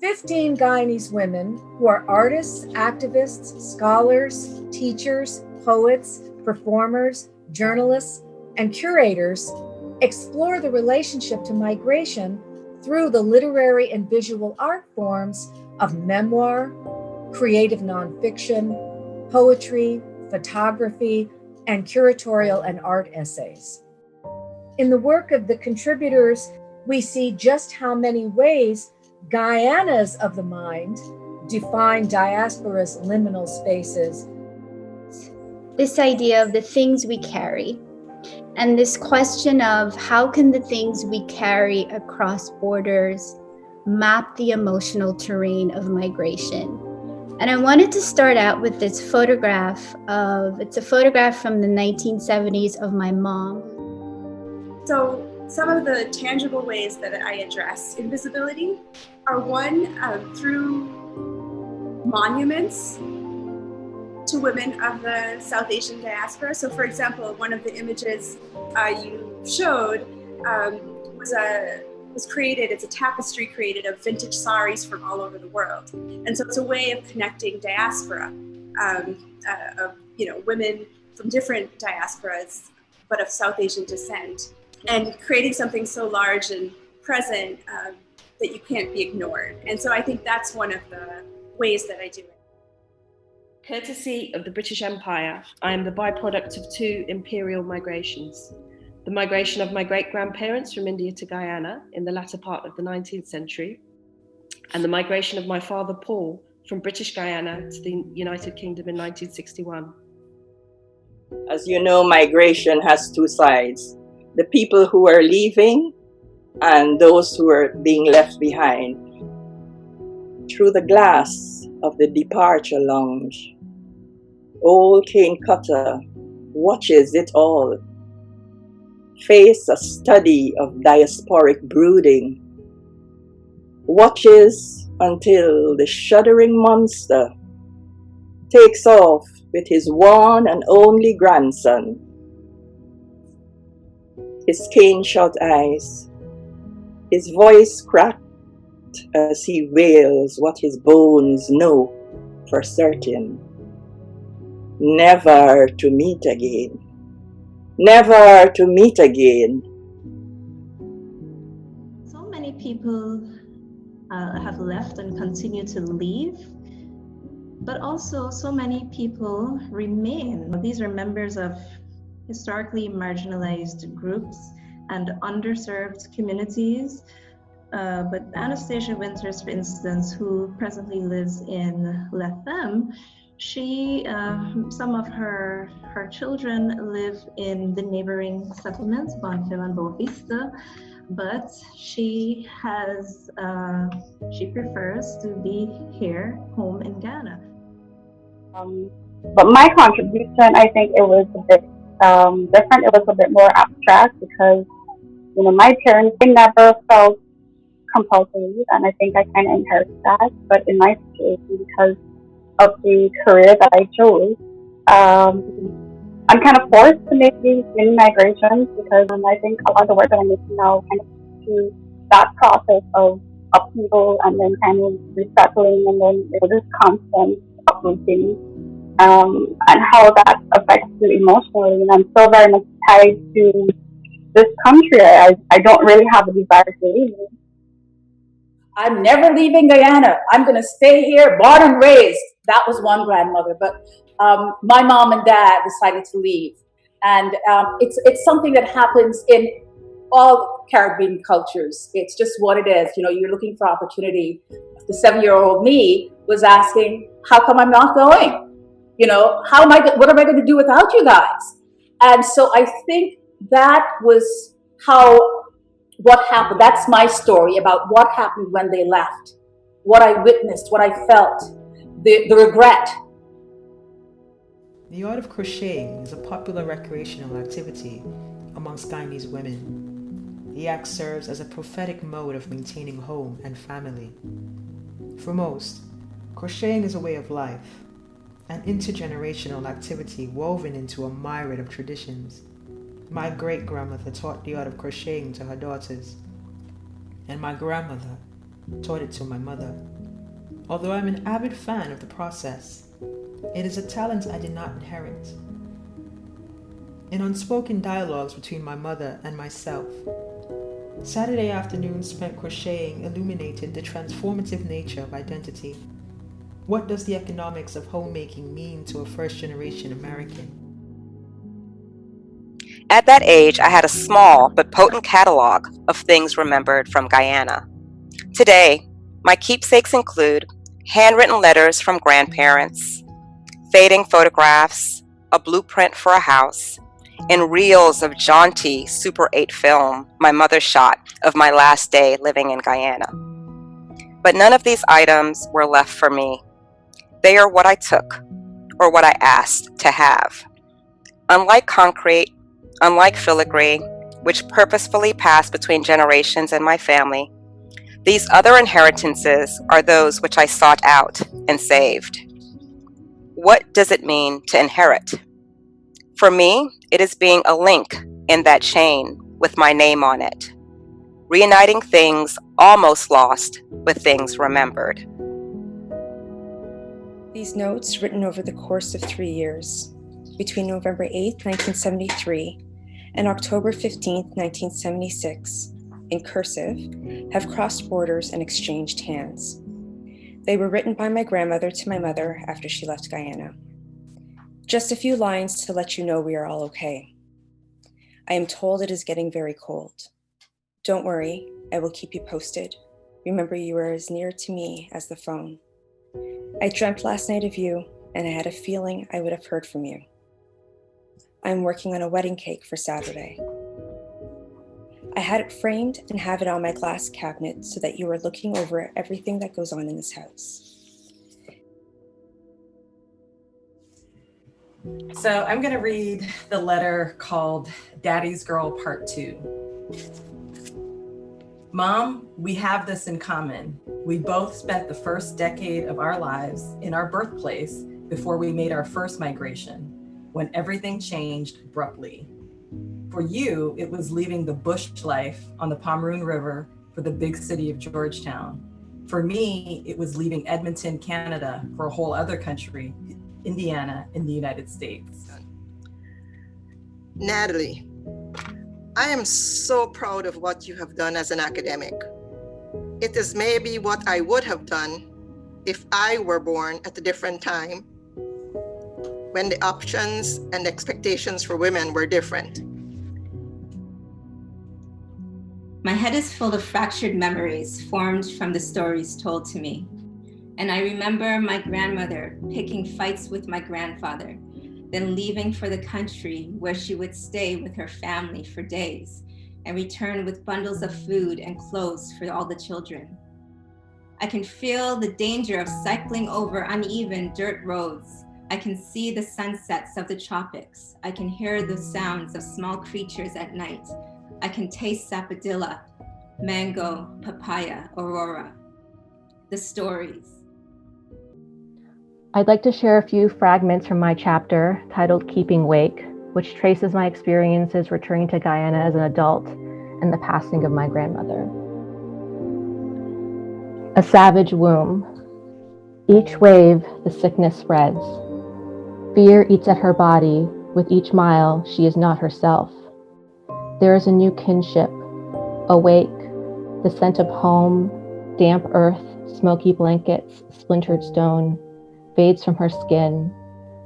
15 Guyanese women who are artists, activists, scholars, teachers, poets, performers, journalists, and curators explore the relationship to migration through the literary and visual art forms of memoir, creative nonfiction, poetry, photography, and curatorial and art essays. In the work of the contributors, we see just how many ways Guyanas of the mind define diaspora's liminal spaces. This idea of the things we carry, and this question of how can the things we carry across borders map the emotional terrain of migration. And I wanted to start out with this photograph it's a photograph from the 1970s of my mom. So some of the tangible ways that I address invisibility are one, through monuments to women of the South Asian diaspora. So for example, one of the images you showed was created, it's a tapestry created of vintage saris from all over the world. And so it's a way of connecting diaspora, of women from different diasporas, but of South Asian descent, and creating something so large and present that you can't be ignored. And so I think that's one of the ways that I do it. Courtesy of the British Empire, I am the byproduct of two imperial migrations. The migration of my great-grandparents from India to Guyana in the latter part of the 19th century, and the migration of my father Paul from British Guyana to the United Kingdom in 1961. As you know, migration has two sides. The people who are leaving and those who are being left behind. Through the glass of the departure lounge, old Cane Cutter watches it all. Face a study of diasporic brooding. Watches until the shuddering monster takes off with his one and only grandson. His cane-shot eyes, his voice cracked as he wails what his bones know for certain. Never to meet again. Never to meet again. So many people have left and continue to leave, but also so many people remain. These are members of historically marginalized groups and underserved communities. But Anastasia Winters, for instance, who presently lives in Lethem, some of her children live in the neighboring settlements, Bonfim and Boavista, but she prefers to be here, home in Ghana. But my contribution, I think it was a bit different. It was a bit more abstract because, my parents, they never felt compulsory, and I think I kind of inherited that. But in my situation, because of the career that I chose, I'm kind of forced to make these mini migrations because I think a lot of the work that I'm making now kind of to that process of upheaval and then kind of resettling and then this constant uprooting, and how that affects you emotionally. And I'm still very much tied to this country. I don't really have a desire to leave. I'm never leaving Guyana. I'm going to stay here, born and raised. That was one grandmother, but my mom and dad decided to leave. And it's something that happens in all Caribbean cultures. It's just what it is. You're looking for opportunity. The 7-year-old me was asking, how come I'm not going? What am I going to do without you guys? And so I think that was what happened. That's my story about what happened when they left, what I witnessed, what I felt, the regret. The art of crocheting is a popular recreational activity amongst Guyanese women. The act serves as a prophetic mode of maintaining home and family. For most, crocheting is a way of life, an intergenerational activity woven into a myriad of traditions. My great-grandmother taught the art of crocheting to her daughters, and my grandmother taught it to my mother. although I'm an avid fan of the process. It is a talent I did not inherit. In unspoken dialogues between my mother and myself, Saturday afternoons spent crocheting illuminated the transformative nature of identity. What does the economics of homemaking mean to a first-generation American? At that age, I had a small but potent catalog of things remembered from Guyana. Today, my keepsakes include handwritten letters from grandparents, fading photographs, a blueprint for a house, and reels of jaunty Super 8 film my mother shot of my last day living in Guyana. But none of these items were left for me. They are what I took, or what I asked to have. Unlike concrete, unlike filigree, which purposefully passed between generations in my family, these other inheritances are those which I sought out and saved. What does it mean to inherit? For me, it is being a link in that chain with my name on it, reuniting things almost lost with things remembered. These notes, written over the course of 3 years, between November 8, 1973 and October 15, 1976, in cursive, have crossed borders and exchanged hands. They were written by my grandmother to my mother after she left Guyana. Just a few lines to let you know we are all okay. I am told it is getting very cold. Don't worry, I will keep you posted. Remember, you are as near to me as the phone. I dreamt last night of you, and I had a feeling I would have heard from you. I'm working on a wedding cake for Saturday. I had it framed and have it on my glass cabinet so that you are looking over everything that goes on in this house. So I'm going to read the letter called Daddy's Girl Part 2. Mom, we have this in common. We both spent the first decade of our lives in our birthplace before we made our first migration, when everything changed abruptly. For you, it was leaving the bush life on the Pomeroon River for the big city of Georgetown. For me, it was leaving Edmonton, Canada for a whole other country, Indiana in the United States. Natalie, I am so proud of what you have done as an academic. It is maybe what I would have done if I were born at a different time, when the options and expectations for women were different. My head is full of fractured memories formed from the stories told to me. And I remember my grandmother picking fights with my grandfather, then leaving for the country where she would stay with her family for days and return with bundles of food and clothes for all the children. I can feel the danger of cycling over uneven dirt roads. I can see the sunsets of the tropics. I can hear the sounds of small creatures at night. I can taste sapodilla, mango, papaya, aurora. The stories. I'd like to share a few fragments from my chapter titled Keeping Wake, which traces my experiences returning to Guyana as an adult and the passing of my grandmother. A savage womb. Each wave, the sickness spreads. Fear eats at her body. With each mile, she is not herself. There is a new kinship. Awake, the scent of home, damp earth, smoky blankets, splintered stone, fades from her skin,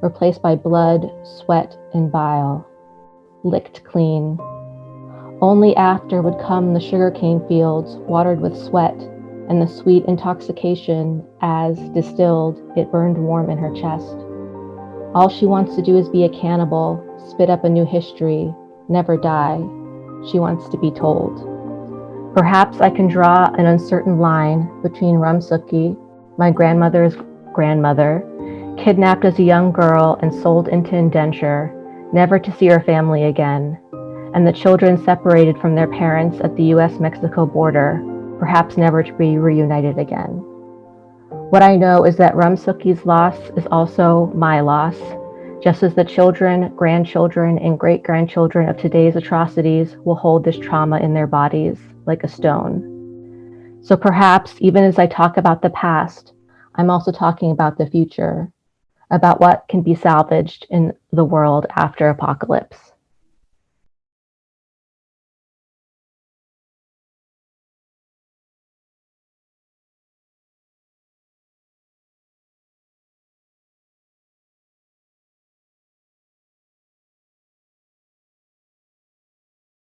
replaced by blood, sweat, and bile, licked clean. Only after would come the sugarcane fields, watered with sweat, and the sweet intoxication as, distilled, it burned warm in her chest. All she wants to do is be a cannibal, spit up a new history, never die. She wants to be told. Perhaps I can draw an uncertain line between Rumsuki, my grandmother's grandmother, kidnapped as a young girl and sold into indenture, never to see her family again, and the children separated from their parents at the US-Mexico border, perhaps never to be reunited again. What I know is that Rumsuki's loss is also my loss, just as the children, grandchildren, and great-grandchildren of today's atrocities will hold this trauma in their bodies like a stone. So perhaps, even as I talk about the past, I'm also talking about the future, about what can be salvaged in the world after apocalypse.